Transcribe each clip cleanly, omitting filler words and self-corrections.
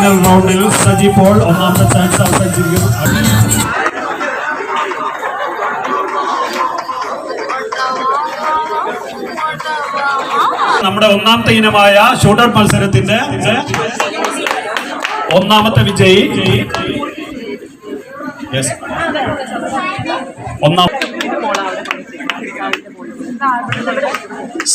Final റൗണ്ടിൽ Saji Paul ഒന്നാമത്തെ chance അവസാനിച്ചിരിക്കുന്നു. നമ്മുടെ ഒന്നാമത്തെ ഇനമായ ഷൂട്ടർ മത്സരത്തിന്റെ ഒന്നാമത്തെ വിജയി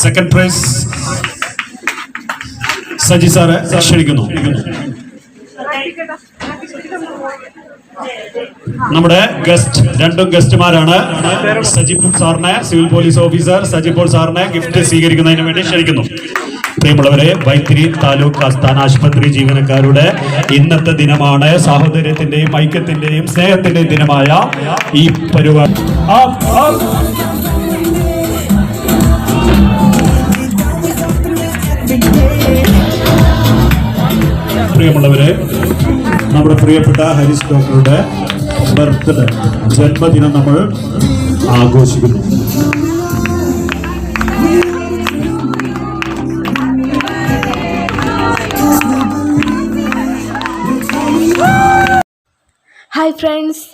സെക്കൻഡ് പ്രൈസ് സജി സാറെ ക്ഷണിക്കുന്നു. നമ്മുടെ ഗസ്റ്റ് രണ്ടും ഗസ്റ്റുമാരാണ്. സജിപോൾ സാറിനെ, സിവിൽ പോലീസ് ഓഫീസർ സജിപോൾ സാറിനെ ഗിഫ്റ്റ് സ്വീകരിക്കുന്നതിന് വേണ്ടി ക്ഷണിക്കുന്നു. പ്രിയമുള്ളവരെ, വൈത്തിരി താലൂക്ക് ആസ്ഥാന ആശുപത്രി ജീവനക്കാരുടെ ഇന്നത്തെ ദിനമാണ്. സാഹോദര്യത്തിന്റെയും ഐക്യത്തിന്റെയും സ്നേഹത്തിന്റെയും ദിനമായ ഈ പരിപാടി പ്രിയമുള്ളവരെ, നമ്മുടെ പ്രിയപ്പെട്ട ഹരീഷ് ഡോക്ടറുടെ ബർത്ത്ഡേ ജന്മദിനം നമ്മൾ ആഘോഷിക്കുന്നു. ഹായ് ഫ്രണ്ട്സ്,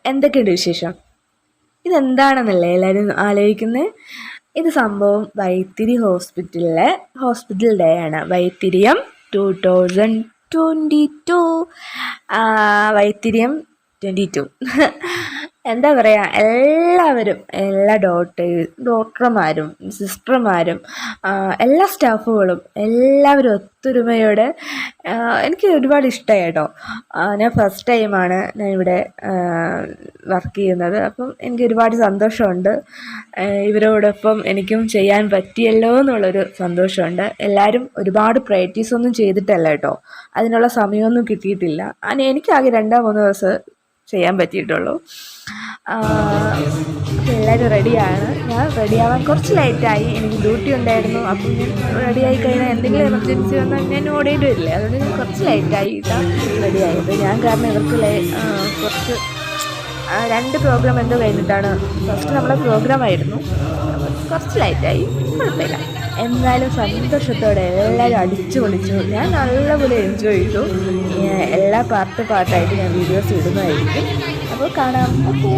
എന്തൊക്കെയുണ്ട് വിശേഷം? ഇതെന്താണെന്നല്ലേ എല്ലാവരും ആലോചിക്കുന്നത്? ഇത് സംഭവം വൈത്തിരി ഹോസ്പിറ്റൽ ഡേ ആണ്. വൈത്തിരിയം 2022 വൈത്തിരിയം 22. എന്താ പറയുക, എല്ലാവരും, എല്ലാ ഡോക്ടർമാരും സിസ്റ്റർമാരും എല്ലാ സ്റ്റാഫുകളും എല്ലാവരും ഒത്തൊരുമയോടെ, എനിക്ക് ഒരുപാട് ഇഷ്ടമായി കേട്ടോ. ഞാൻ ഫസ്റ്റ് ടൈമാണ് ഞാൻ ഇവിടെ വർക്ക് ചെയ്യുന്നത്. അപ്പം എനിക്ക് ഒരുപാട് സന്തോഷമുണ്ട്. ഇവരോടൊപ്പം എനിക്കും ചെയ്യാൻ പറ്റിയല്ലോ എന്നുള്ളൊരു സന്തോഷമുണ്ട്. എല്ലാവരും ഒരുപാട് പ്രാക്ടീസ് ഒന്നും ചെയ്തിട്ടല്ല കേട്ടോ, അതിനുള്ള സമയമൊന്നും കിട്ടിയിട്ടില്ല. എനിക്കാകെ 2-3 ദിവസം ചെയ്യാൻ പറ്റിയിട്ടുള്ളൂ. എല്ലാവരും റെഡിയാണ്. ഞാൻ റെഡിയാവാൻ കുറച്ച് ലേറ്റായി, എനിക്ക് ഡ്യൂട്ടി ഉണ്ടായിരുന്നു. അപ്പം ഞാൻ റെഡിയായി കഴിഞ്ഞാൽ എന്തെങ്കിലും എമർജൻസി വന്നാൽ ഞാൻ ഓടേണ്ടി വരില്ലേ, അതുകൊണ്ട് ഞാൻ കുറച്ച് ലേറ്റായിട്ടാണ് റെഡിയായത്. ഞാൻ കാരണം ഇവർക്ക് കുറച്ച് 2 പ്രോഗ്രാം എന്തോ കഴിഞ്ഞിട്ടാണ്. ഫസ്റ്റ് നമ്മളെ പ്രോഗ്രാമായിരുന്നു, കുറച്ച് ലേറ്റായി, കുഴപ്പമില്ല. എന്നാലും സന്തോഷത്തോടെ എല്ലാവരും അടിച്ചു പൊളിച്ചു. ഞാൻ നല്ലപോലെ എൻജോയ് ചെയ്തു. എല്ലാ പാർട്ടായിട്ട് ഞാൻ വീഡിയോസ് ഇടുന്നതായിരിക്കും. അപ്പോൾ കാണാം. ഓക്കെ.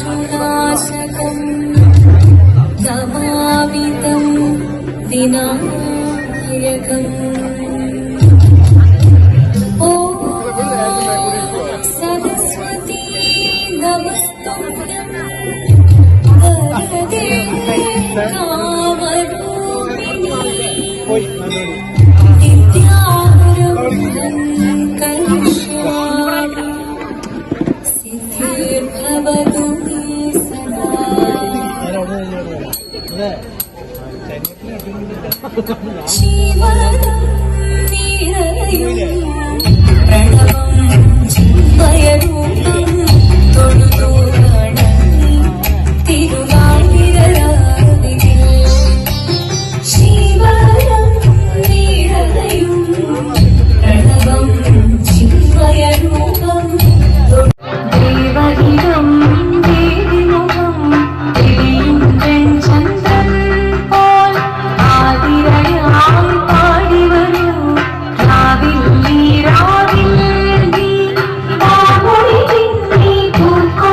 നതാശുഭാശുനാശകം സമാവിതം ദിനായകം ഓ സരസ്വതി നമസ്തുഭ്യം വരദേ കാമരൂപിണി വിദ്യാരംഭം കരിഷ്യാമി സിദ്ധിർഭവതു മേ സദാ. ജീവനം നിറയും പ്രണവം ചിന്മയരൂപം തൊഴുതു വണങ്ങി തിരുനാൾ വിരലാവിൽ. ജീവനം നിറയും പ്രണവം ചിന്മയരൂപം ദേവഹിതം ദേവിമുഖം തിരിയും ചന്ദ്രൻ പോൽ ആതിരയായി പാടി വരൂ രാവിൽ നീ താമൊഴി പിന്നി പൂക്കോ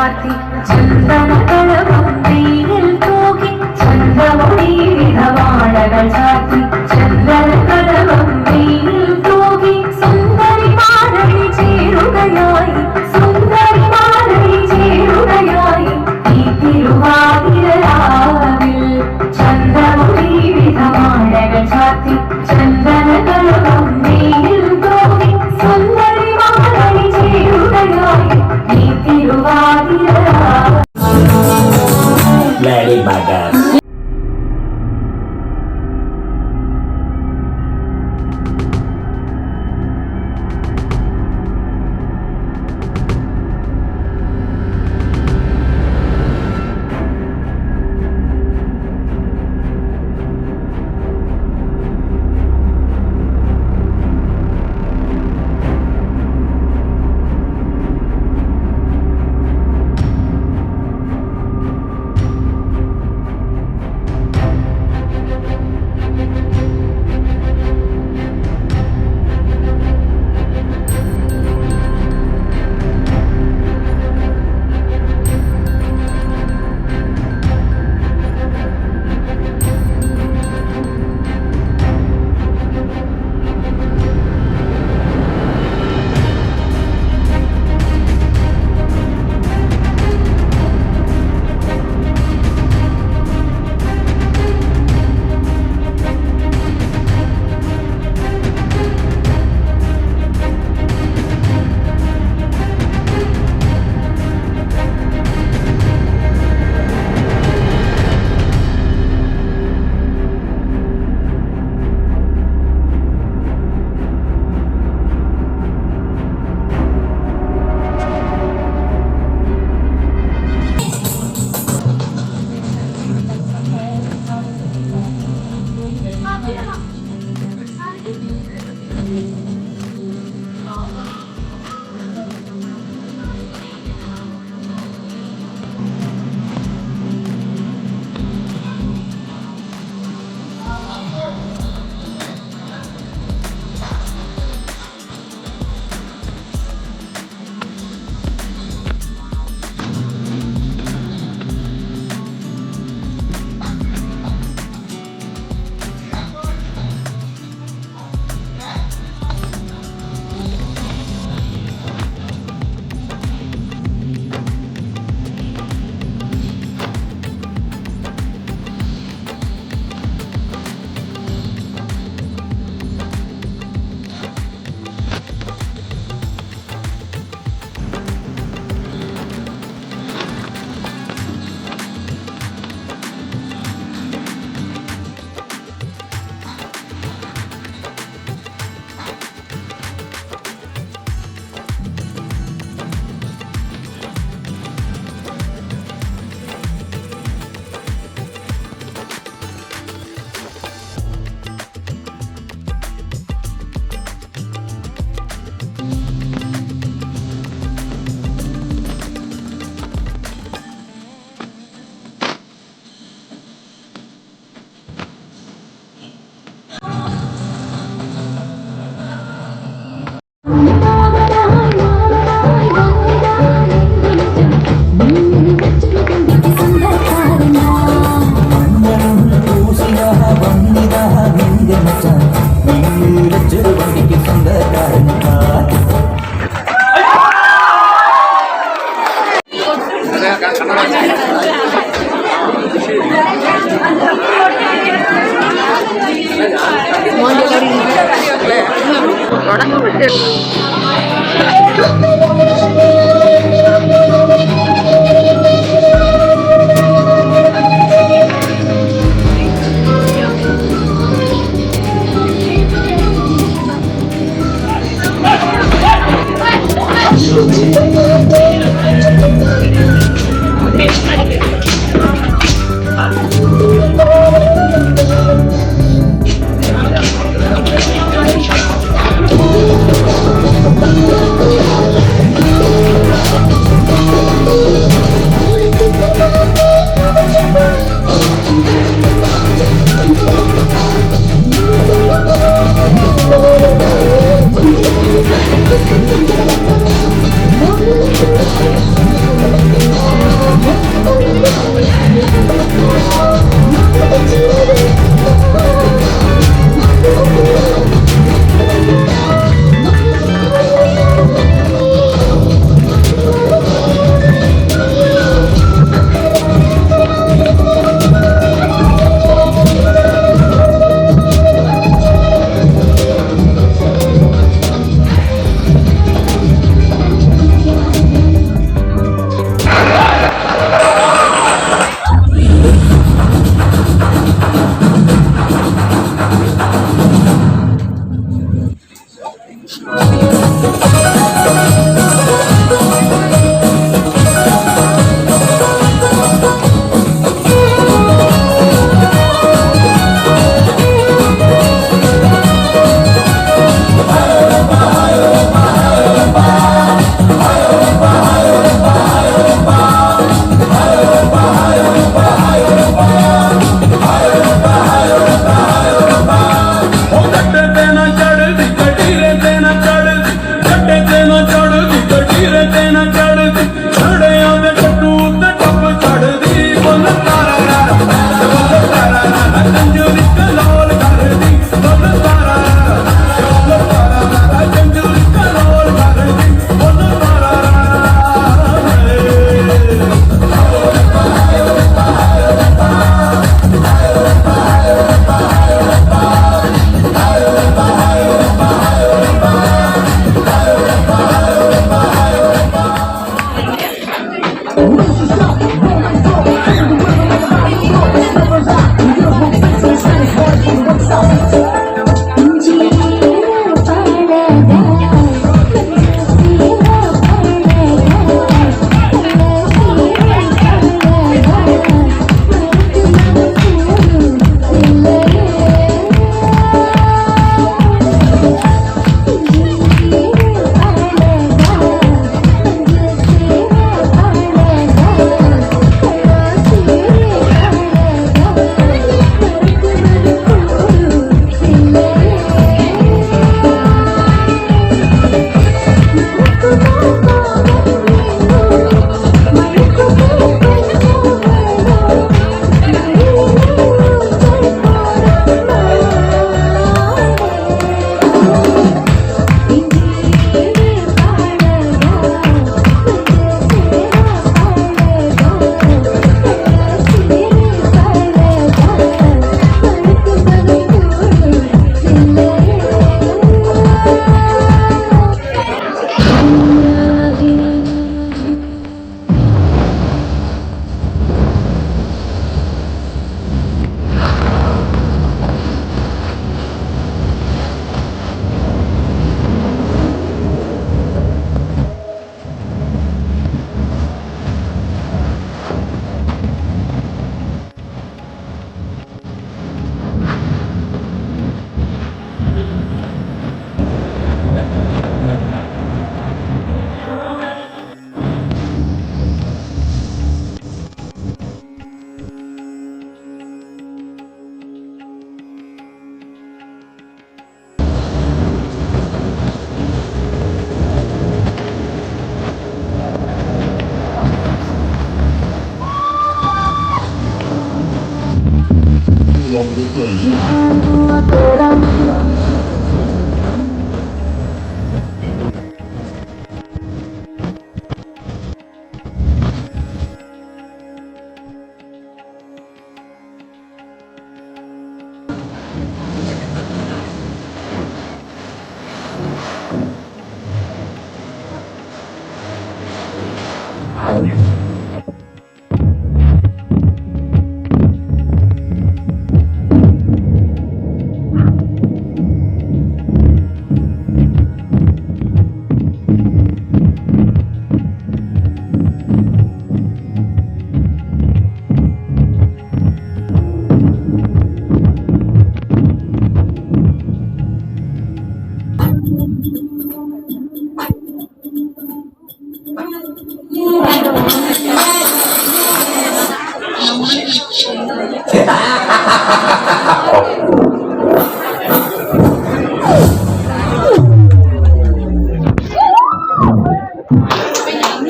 ചാർത്തി ചന്ദനകളവും വെയിലിൽ തൂകി ചന്ദമുടി വിധവാഴകൾ ചാർത്തി ചന്ദനകളവും വെയിലിൽ തൂകി സുന്ദരി മാരളി ചേരുകയായി സുന്ദരി മാരളി ചേരുകയായി ഈ തിരുവാതിരരാവിൽ ചന്ദമുടി വിധവാഴകൾ ചാർത്തി ചന്ദനകളവും വെയിലിൽ തൂകി സുന്ദരി മാരളി ചേരുകയായി ഈ തിരുവാതിരരാവിൽ Lady Bagas.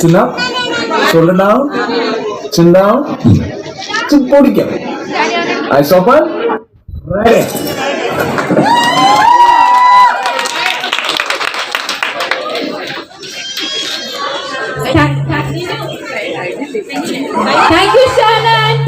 Chin up, shoulder down, chin down, chin podium. Eyes open, ready. Thank you, Shana and